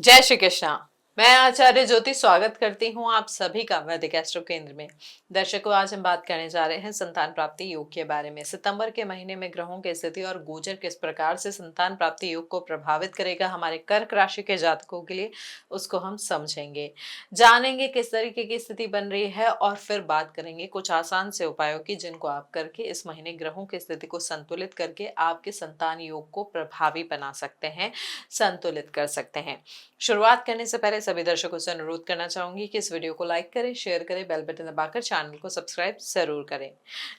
जय श्री कृष्णा। मैं आचार्य ज्योति स्वागत करती हूँ आप सभी का वैदिक एस्ट्रो केंद्र में। दर्शकों, आज हम बात करने जा रहे हैं संतान प्राप्ति योग के बारे में। सितंबर के महीने में ग्रहों की स्थिति और गोचर किस प्रकार से संतान प्राप्ति योग को प्रभावित करेगा हमारे कर्क राशि के जातकों के लिए, उसको हम समझेंगे, जानेंगे किस तरीके की स्थिति बन रही है और फिर बात करेंगे कुछ आसान से उपायों की जिनको आप करके इस महीने ग्रहों की स्थिति को संतुलित करके आपके संतान योग को प्रभावी बना सकते हैं, संतुलित कर सकते हैं। शुरुआत करने से पहले सभी दर्शकों से अनुरोध करना चाहूंगी कि इस वीडियो को लाइक करें, शेयर करें, बेल बटन दबाकर चैनल को सब्सक्राइब जरूर करें।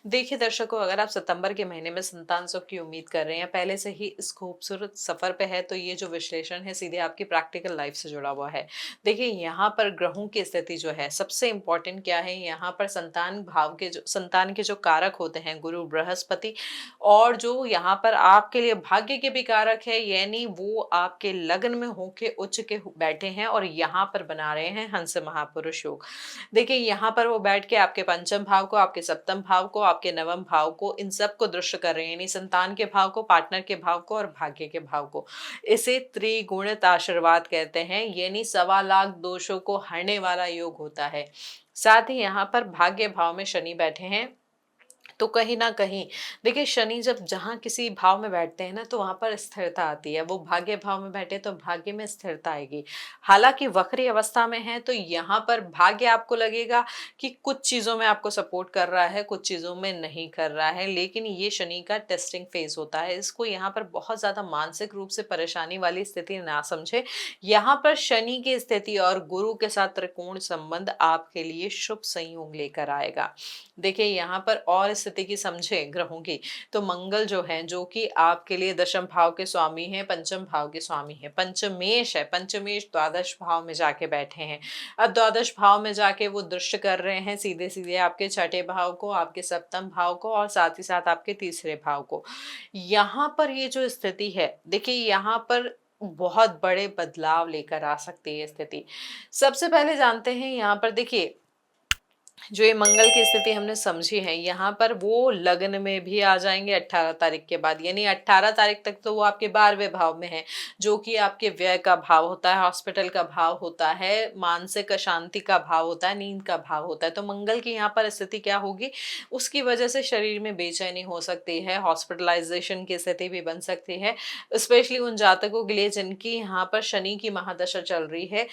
देखिए दर्शकों, अगर आप सितंबर के महीने में संतान सुख की उम्मीद कर रहे हैं, पहले से ही इस खूबसूरत सफर पे है, तो ये जो विश्लेषण है सीधे आपकी प्रैक्टिकल लाइफ से जुड़ा हुआ है। देखिए, यहाँ पर ग्रहों की स्थिति जो है, सबसे इंपॉर्टेंट क्या है, यहाँ पर संतान भाव के जो संतान के जो कारक होते हैं गुरु बृहस्पति, और जो यहाँ पर आपके लिए भाग्य के भी कारक है, यानी वो आपके लग्न में होके उच्च के बैठे हैं और यहाँ पर बना रहे हैं हंस महापुरुष योग। देखिए, यहाँ पर वो बैठ के आपके पंचम भाव को, आपके सप्तम भाव को, आपके नवम भाव को, इन सब को दृश्य कर रहे हैं, यानी संतान के भाव को, पार्टनर के भाव को और भाग्य के भाव को। इसे त्रिगुणित आशीर्वाद कहते हैं, यानी 1.25 लाख दोषों को हरने वाला योग होता है। साथ ही यहाँ पर भाग्य भाव में शनि बैठे हैं, तो कहीं ना कहीं देखिए, शनि जब जहां किसी भाव में बैठते हैं ना, तो वहां पर स्थिरता आती है। वो भाग्य भाव में बैठे तो भाग्य में स्थिरता आएगी। हालांकि वक्री अवस्था में है तो यहाँ पर भाग्य आपको लगेगा कि कुछ चीजों में आपको सपोर्ट कर रहा है, कुछ चीजों में नहीं कर रहा है, लेकिन ये शनि का टेस्टिंग फेज होता है। इसको यहाँ पर बहुत ज्यादा मानसिक रूप से परेशानी वाली स्थिति ना समझे। यहाँ पर शनि की स्थिति और गुरु के साथ त्रिकोण संबंध आपके लिए शुभ संयोग लेकर आएगा। देखिए, यहाँ पर और स्थिति की समझे ग्रहों की, तो मंगल जो है, जो कि आपके लिए दशम भाव के स्वामी है, पंचम भाव के स्वामी है, पंचमेश है, पंचमेश द्वादश भाव में जाके बैठे हैं। अब द्वादश भाव में जाके वो दृश्य कर रहे हैं सीधे सीधे आपके छठे भाव को, आपके सप्तम भाव को और साथ ही साथ आपके तीसरे भाव को। यहाँ पर ये जो स्थिति है, देखिए यहाँ पर बहुत बड़े बदलाव लेकर आ सकती है स्थिति। सबसे पहले जानते हैं यहाँ पर, देखिए जो ये मंगल की स्थिति हमने समझी है, यहाँ पर वो लग्न में भी आ जाएंगे 18 तारीख के बाद, यानी 18 तारीख तक तो वो आपके 12वें भाव में है, जो कि आपके व्यय का भाव होता है, हॉस्पिटल का भाव होता है, मानसिक अशांति का भाव होता है, नींद का भाव होता है। तो मंगल की यहाँ पर स्थिति क्या होगी, उसकी वजह से शरीर में बेचैनी हो सकती है, हॉस्पिटलाइजेशन की स्थिति भी बन सकती है, स्पेशली उन जातकों के लिए जिनकी यहाँ पर शनि की महादशा चल रही है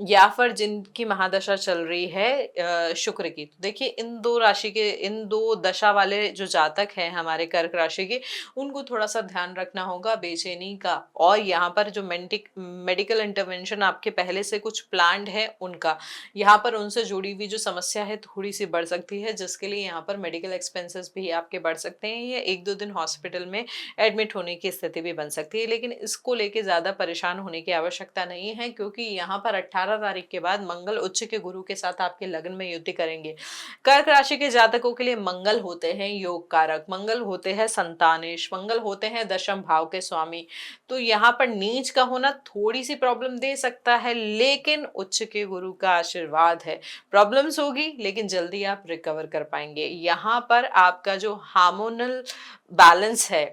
या फिर जिनकी महादशा चल रही है शुक्र की। तो देखिए, इन दो राशि के, इन दो दशा वाले जो जातक हैं हमारे कर्क राशि के, उनको थोड़ा सा ध्यान रखना होगा बेचैनी का। और यहाँ पर जो मेडिकल इंटरवेंशन आपके पहले से कुछ प्लान्ड है उनका, यहाँ पर उनसे जुड़ी हुई जो समस्या है थोड़ी सी बढ़ सकती है, जिसके लिए यहाँ पर मेडिकल एक्सपेंसेस भी आपके बढ़ सकते हैं या 1-2 दिन हॉस्पिटल में एडमिट होने की स्थिति भी बन सकती है। लेकिन इसको लेके ज्यादा परेशान होने की आवश्यकता नहीं है, क्योंकि यहाँ पर 18 तारीख के बाद मंगल उच्च के गुरु के साथ आपके लग्न में युति करेंगे। कर्क राशि के जातकों के लिए मंगल होते हैं योग कारक, मंगल होते हैं संतानेश, मंगल होते हैं दशम भाव के स्वामी। तो यहाँ पर नीच का होना थोड़ी सी प्रॉब्लम दे सकता है, लेकिन उच्च के गुरु का आशीर्वाद है। प्रॉब्लम्स होगी लेकिन जल्दी आप रिकवर कर पाएंगे। यहाँ पर आपका जो हार्मोनल बैलेंस है,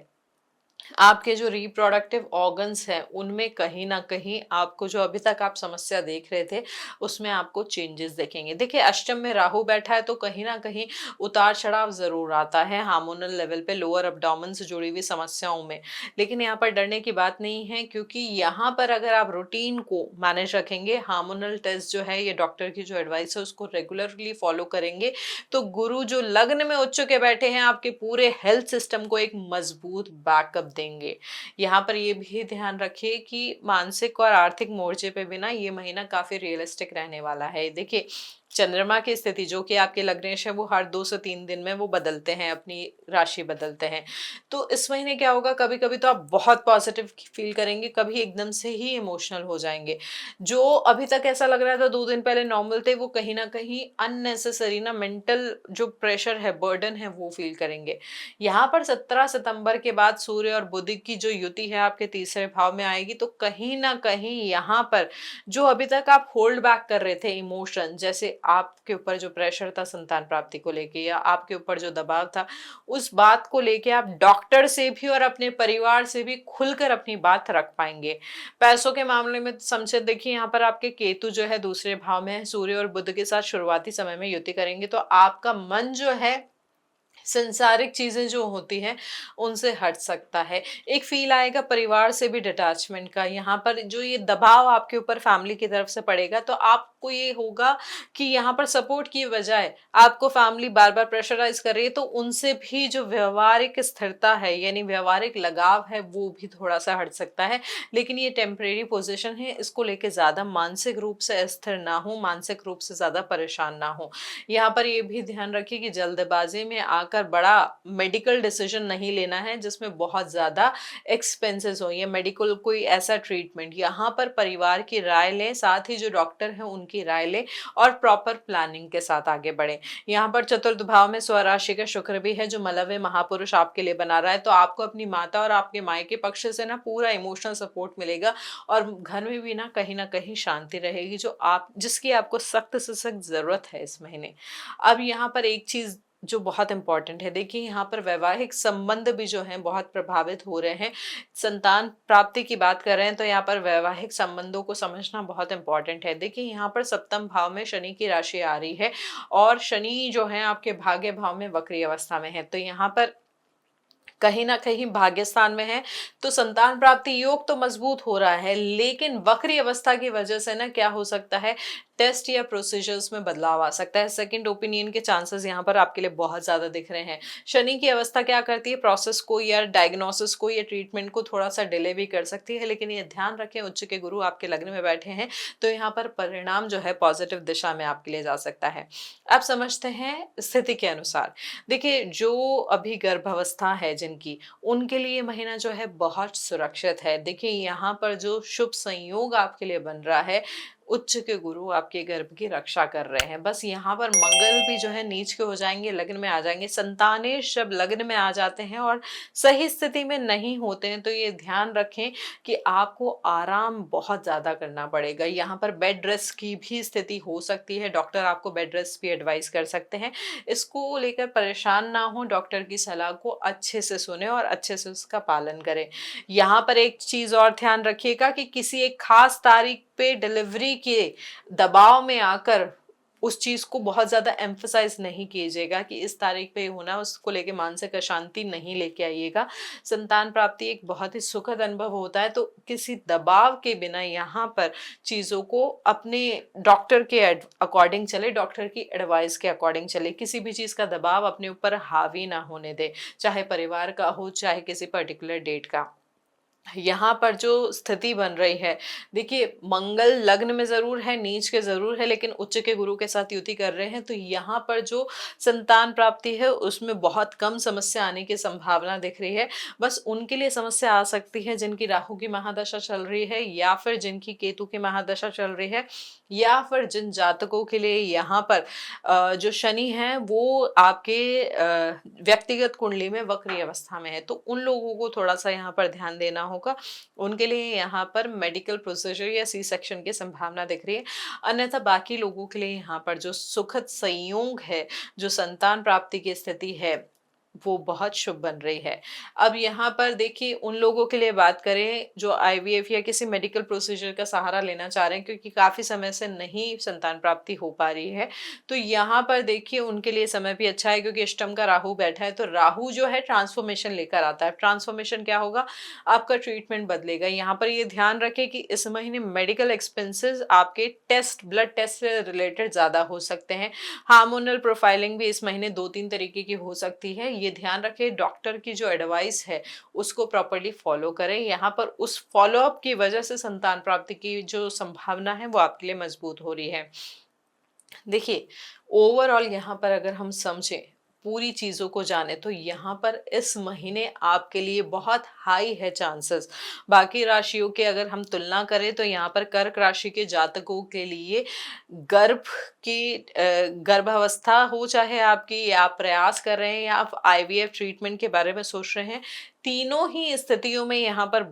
आपके जो रिप्रोडक्टिव ऑर्गन्स हैं, उनमें कहीं ना कहीं आपको जो अभी तक आप समस्या देख रहे थे उसमें आपको चेंजेस देखेंगे। देखिए, अष्टम में राहु बैठा है तो कहीं ना कहीं उतार चढ़ाव जरूर आता है हार्मोनल लेवल पे, लोअर एब्डोमेन से जुड़ी हुई समस्याओं में। लेकिन यहाँ पर डरने की बात नहीं है, क्योंकि यहाँ पर अगर आप रूटीन को मैनेज रखेंगे, हार्मोनल टेस्ट जो है, ये डॉक्टर की जो एडवाइस है उसको रेगुलरली फॉलो करेंगे, तो गुरु जो लग्न में उच्च के बैठे हैं आपके पूरे हेल्थ सिस्टम को एक मजबूत बैकअप देंगे। यहाँ पर ये भी ध्यान रखिए कि मानसिक और आर्थिक मोर्चे पे भी ना ये महीना काफी रियलिस्टिक रहने वाला है। देखिए, चंद्रमा की स्थिति जो कि आपके लग्नेश है, वो हर 2 से 3 दिन में वो बदलते हैं, अपनी राशि बदलते हैं। तो इस महीने क्या होगा, कभी कभी तो आप बहुत पॉजिटिव फील करेंगे, कभी एकदम से ही इमोशनल हो जाएंगे। जो अभी तक ऐसा लग रहा था 2 दिन पहले नॉर्मल थे, वो कहीं ना कहीं अननेसेसरी ना मेंटल जो प्रेशर है, बर्डन है, वो फील करेंगे। यहाँ पर 17 सितंबर के बाद सूर्य और बुध की जो युति है आपके तीसरे भाव में आएगी, तो कहीं ना कहीं यहाँ पर जो अभी तक आप होल्ड बैक कर रहे थे इमोशन, जैसे आपके ऊपर जो प्रेशर था संतान प्राप्ति को लेके या आपके ऊपर जो दबाव था, उस बात को लेके आप डॉक्टर से भी और अपने परिवार से भी खुलकर अपनी बात रख पाएंगे। पैसों के मामले में समझे देखिए, यहाँ पर आपके केतु जो है दूसरे भाव में है, सूर्य और बुध के साथ शुरुआती समय में युति करेंगे, तो आपका मन जो है संसारिक चीजें जो होती हैं उनसे हट सकता है। एक फील आएगा परिवार से भी डिटैचमेंट का। यहाँ पर जो ये दबाव आपके ऊपर फैमिली की तरफ से पड़ेगा, तो आपको ये होगा कि यहाँ पर सपोर्ट की बजाय आपको फैमिली बार बार प्रेशराइज कर रही है, तो उनसे भी जो व्यवहारिक स्थिरता है यानी व्यवहारिक लगाव है वो भी थोड़ा सा हट सकता है। लेकिन ये टेम्परेरी पोजिशन है, इसको लेके ज्यादा मानसिक रूप से अस्थिर ना हो, मानसिक रूप से ज्यादा परेशान ना हो। यहाँ पर ये भी ध्यान रखिए कि जल्दबाजी में आकर बड़ा मेडिकल डिसीजन नहीं लेना है जिसमें बहुत ज्यादा एक्सपेंसेस हो, या मेडिकल कोई ऐसा ट्रीटमेंट। यहाँ पर परिवार की राय लें, साथ ही जो डॉक्टर है उनकी राय लें और प्रॉपर प्लानिंग के साथ आगे बढ़े। यहाँ पर चतुर्थ भाव में स्वराशि का शुक्र भी है जो मलव्य महापुरुष आपके लिए बना रहा है, तो आपको अपनी माता और आपके मायके पक्ष से ना पूरा इमोशनल सपोर्ट मिलेगा और घर में भी ना कहीं शांति रहेगी, जो आप जिसकी आपको सख्त से सख्त जरूरत है इस महीने। अब यहाँ पर एक चीज जो बहुत इंपॉर्टेंट है, देखिए यहाँ पर वैवाहिक संबंध भी जो हैं बहुत प्रभावित हो रहे हैं। संतान प्राप्ति की बात कर रहे हैं तो यहाँ पर वैवाहिक संबंधों को समझना बहुत इंपॉर्टेंट है। देखिए यहाँ पर सप्तम भाव में शनि की राशि आ रही है और शनि जो है आपके भाग्य भाव में वक्री अवस्था में है, तो यहाँ पर कहीं ना कहीं भाग्य स्थान में है, तो संतान प्राप्ति योग तो मजबूत हो रहा है, लेकिन वक्री अवस्था की वजह से ना क्या हो सकता है, टेस्ट या प्रोसीजर्स में बदलाव आ सकता है। सेकंड ओपिनियन के चांसेस यहाँ पर आपके लिए बहुत ज्यादा दिख रहे हैं। शनि की अवस्था क्या करती है, प्रोसेस को या डायग्नोसिस को या ट्रीटमेंट को थोड़ा सा डिले भी कर सकती है, लेकिन ये ध्यान रखें उच्च के गुरु आपके लग्न में बैठे हैं तो यहाँ पर परिणाम जो है पॉजिटिव दिशा में आपके लिए जा सकता है। अब समझते हैं स्थिति के अनुसार। देखिए जो अभी गर्भावस्था है जिनकी, उनके लिए महीना जो है बहुत सुरक्षित है। देखिए यहाँ पर जो शुभ संयोग आपके लिए बन रहा है, उच्च के गुरु आपके गर्भ की रक्षा कर रहे हैं। बस यहाँ पर मंगल भी जो है नीच के हो जाएंगे, लग्न में आ जाएंगे। संतानेश जब लग्न में आ जाते हैं और सही स्थिति में नहीं होते हैं तो ये ध्यान रखें कि आपको आराम बहुत ज्यादा करना पड़ेगा। यहाँ पर बेड रेस्ट की भी स्थिति हो सकती है, डॉक्टर आपको बेड रेस्ट भी एडवाइस कर सकते हैं। इसको लेकर परेशान ना हो, डॉक्टर की सलाह को अच्छे से सुने और अच्छे से उसका पालन करें। यहाँ पर एक चीज और ध्यान रखिएगा कि किसी एक खास तारीख पे डिलीवरी के दबाव में आकर उस चीज को बहुत ज्यादा एम्फसाइज नहीं कीजिएगा कि इस तारीख पे होना, उसको लेके मानसिक अशांति नहीं लेके आइएगा। संतान प्राप्ति एक बहुत ही सुखद अनुभव होता है, तो किसी दबाव के बिना यहाँ पर चीजों को अपने डॉक्टर के अकॉर्डिंग चले, डॉक्टर की एडवाइस के अकॉर्डिंग चले। किसी भी चीज का दबाव अपने ऊपर हावी ना होने दे, चाहे परिवार का हो चाहे किसी पर्टिकुलर डेट का। यहाँ पर जो स्थिति बन रही है, देखिए मंगल लग्न में जरूर है, नीच के जरूर है, लेकिन उच्च के गुरु के साथ युति कर रहे हैं, तो यहाँ पर जो संतान प्राप्ति है उसमें बहुत कम समस्या आने की संभावना दिख रही है। बस उनके लिए समस्या आ सकती है जिनकी राहु की महादशा चल रही है, या फिर जिनकी केतु की महादशा चल रही है, या फिर जिन जातकों के लिए यहाँ पर जो शनि है वो आपके व्यक्तिगत कुंडली में वक्री अवस्था में है, तो उन लोगों को थोड़ा सा यहाँ पर ध्यान देना होगा। उनके लिए यहाँ पर मेडिकल प्रोसीजर या सी सेक्शन की संभावना दिख रही है। अन्यथा बाकी लोगों के लिए यहाँ पर जो सुखद संयोग है, जो संतान प्राप्ति की स्थिति है, वो बहुत शुभ बन रही है। अब यहाँ पर देखिए उन लोगों के लिए बात करें जो आईवीएफ या किसी मेडिकल प्रोसीजर का सहारा लेना चाह रहे हैं क्योंकि काफी समय से नहीं संतान प्राप्ति हो पा रही है, तो यहाँ पर देखिए उनके लिए समय भी अच्छा है क्योंकि अष्टम का राहु बैठा है, तो राहु जो है ट्रांसफॉर्मेशन लेकर आता है। ट्रांसफॉर्मेशन क्या होगा, आपका ट्रीटमेंट बदलेगा। यहाँ पर ये ध्यान रखें कि इस महीने मेडिकल एक्सपेंसेस आपके टेस्ट, ब्लड टेस्ट से रिलेटेड ज्यादा हो सकते हैं। हार्मोनल प्रोफाइलिंग भी इस महीने 2-3 तरीके की हो सकती है। ये ध्यान रखें डॉक्टर की जो एडवाइस है उसको प्रॉपर्ली फॉलो करें। यहाँ पर उस फॉलोअप की वजह से संतान प्राप्ति की जो संभावना है वो आपके लिए मजबूत हो रही है। देखिए ओवरऑल यहाँ पर अगर हम समझें, पूरी चीजों को जाने, तो यहाँ पर इस महीने आपके लिए बहुत हाई है चांसेस। बाकी राशियों के अगर हम तुलना करें तो यहाँ पर कर्क राशि के जातकों के लिए गर्भ की गर्भावस्था हो चाहे आपकी, या आप प्रयास कर रहे हैं या आप आईवीएफ ट्रीटमेंट के बारे में सोच रहे हैं, तीनों ही स्थितियों में यहाँ पर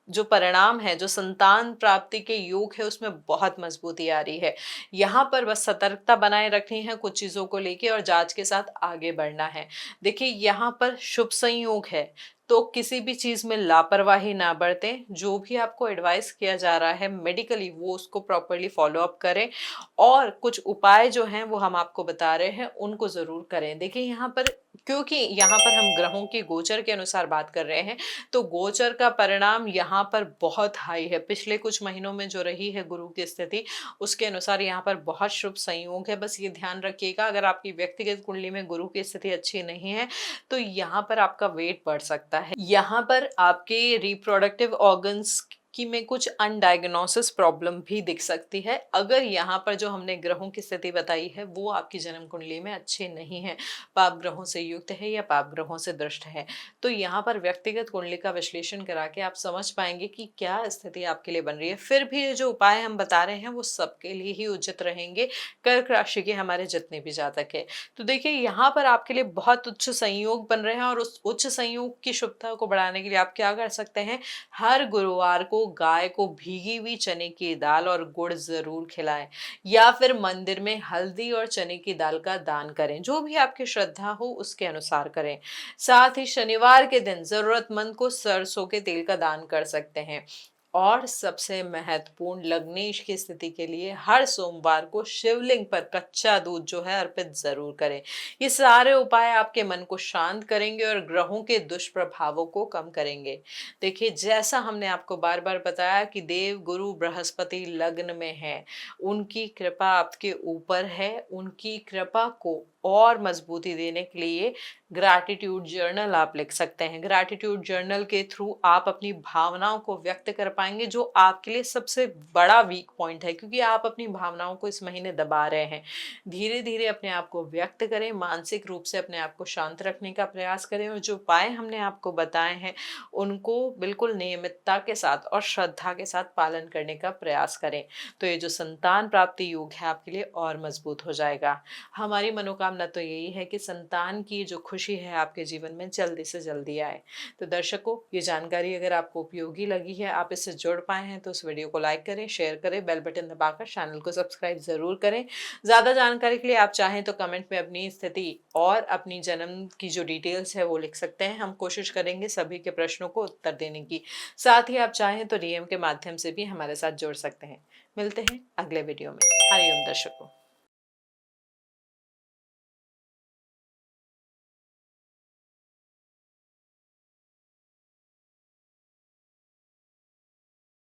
जो परिणाम है, जो संतान प्राप्ति के योग है, उसमें बहुत मजबूती आ रही है। यहाँ पर बस सतर्कता बनाए रखनी है कुछ चीजों को लेके और जांच के साथ आगे बढ़ना है। देखिए यहाँ पर शुभ संयोग है, तो किसी भी चीज में लापरवाही ना बरतें। जो भी आपको एडवाइस किया जा रहा है मेडिकली, वो उसको प्रॉपरली फॉलो अप करें और कुछ उपाय जो हैं वो हम आपको बता रहे हैं, उनको जरूर करें। देखिए यहाँ पर, क्योंकि यहाँ पर हम ग्रहों के गोचर के अनुसार बात कर रहे हैं, तो गोचर का परिणाम यहाँ पर बहुत हाई है। पिछले कुछ महीनों में जो रही है गुरु की स्थिति, उसके अनुसार यहाँ पर बहुत शुभ संयोग है। बस ये ध्यान रखिएगा, अगर आपकी व्यक्तिगत कुंडली में गुरु की स्थिति अच्छी नहीं है तो यहाँ पर आपका वेट बढ़ सकता है। यहाँ पर आपके रिप्रोडक्टिव ऑर्गन्स की में कुछ अनडायग्नोसिस प्रॉब्लम भी दिख सकती है, अगर यहाँ पर जो हमने ग्रहों की स्थिति बताई है वो आपकी जन्म कुंडली में अच्छे नहीं है, पाप ग्रहों से युक्त है या पाप ग्रहों से दृष्ट है। तो यहाँ पर व्यक्तिगत कुंडली का विश्लेषण करा के आप समझ पाएंगे कि क्या स्थिति आपके लिए बन रही है। फिर भी ये जो उपाय हम बता रहे हैं वो सबके लिए ही उचित रहेंगे, कर्क राशि के हमारे जितने भी जातक है। तो देखिए यहाँ पर आपके लिए बहुत उच्च संयोग बन रहे हैं और उस उच्च संयोग की शुभता को बढ़ाने के लिए आप क्या कर सकते हैं, हर गुरुवार को गाय को भीगी हुई चने की दाल और गुड़ जरूर खिलाएं, या फिर मंदिर में हल्दी और चने की दाल का दान करें। जो भी आपकी श्रद्धा हो उसके अनुसार करें। साथ ही शनिवार के दिन जरूरतमंद को सरसों के तेल का दान कर सकते हैं। और सबसे महत्वपूर्ण, लग्नेश की स्थिति के लिए हर सोमवार को शिवलिंग पर कच्चा दूध जो है अर्पित जरूर करें। ये सारे उपाय आपके मन को शांत करेंगे और ग्रहों के दुष्प्रभावों को कम करेंगे। देखिए जैसा हमने आपको बार बार बताया कि देव गुरु बृहस्पति लग्न में है, उनकी कृपा आपके ऊपर है। उनकी कृपा को और मजबूती देने के लिए ग्रैटिट्यूड जर्नल आप लिख सकते हैं। ग्रैटिट्यूड जर्नल के थ्रू आप अपनी भावनाओं को व्यक्त कर पाएंगे, जो आपके लिए सबसे बड़ा वीक पॉइंट है, क्योंकि आप अपनी भावनाओं को इस महीने दबा रहे हैं। धीरे धीरे अपने आप को व्यक्त करें, मानसिक रूप से अपने आप को शांत रखने का प्रयास करें और जो उपाय हमने आपको बताए हैं उनको बिल्कुल नियमितता के साथ और श्रद्धा के साथ पालन करने का प्रयास करें। तो ये जो संतान प्राप्ति योग है आपके लिए और मजबूत हो जाएगा। हमारी मनोकामना तो यही है कि संतान की जो खुशी है आपके जीवन में जल्दी से जल्दी आए। तो दर्शकों, ये जानकारी अगर आपको उपयोगी लगी है, आप इससे जुड़ पाए हैं, तो इस वीडियो को लाइक करें, शेयर करें, बेल बटन दबाकर चैनल को सब्सक्राइब जरूर करें। ज्यादा जानकारी के लिए आप चाहें तो कमेंट में अपनी स्थिति और अपनी जन्म की जो डिटेल्स है वो लिख सकते हैं। हम कोशिश करेंगे सभी के प्रश्नों को उत्तर देने की। साथ ही आप चाहें तो डीएम के माध्यम से भी हमारे साथ जुड़ सकते हैं। मिलते हैं अगले वीडियो में। हरिओम दर्शकों।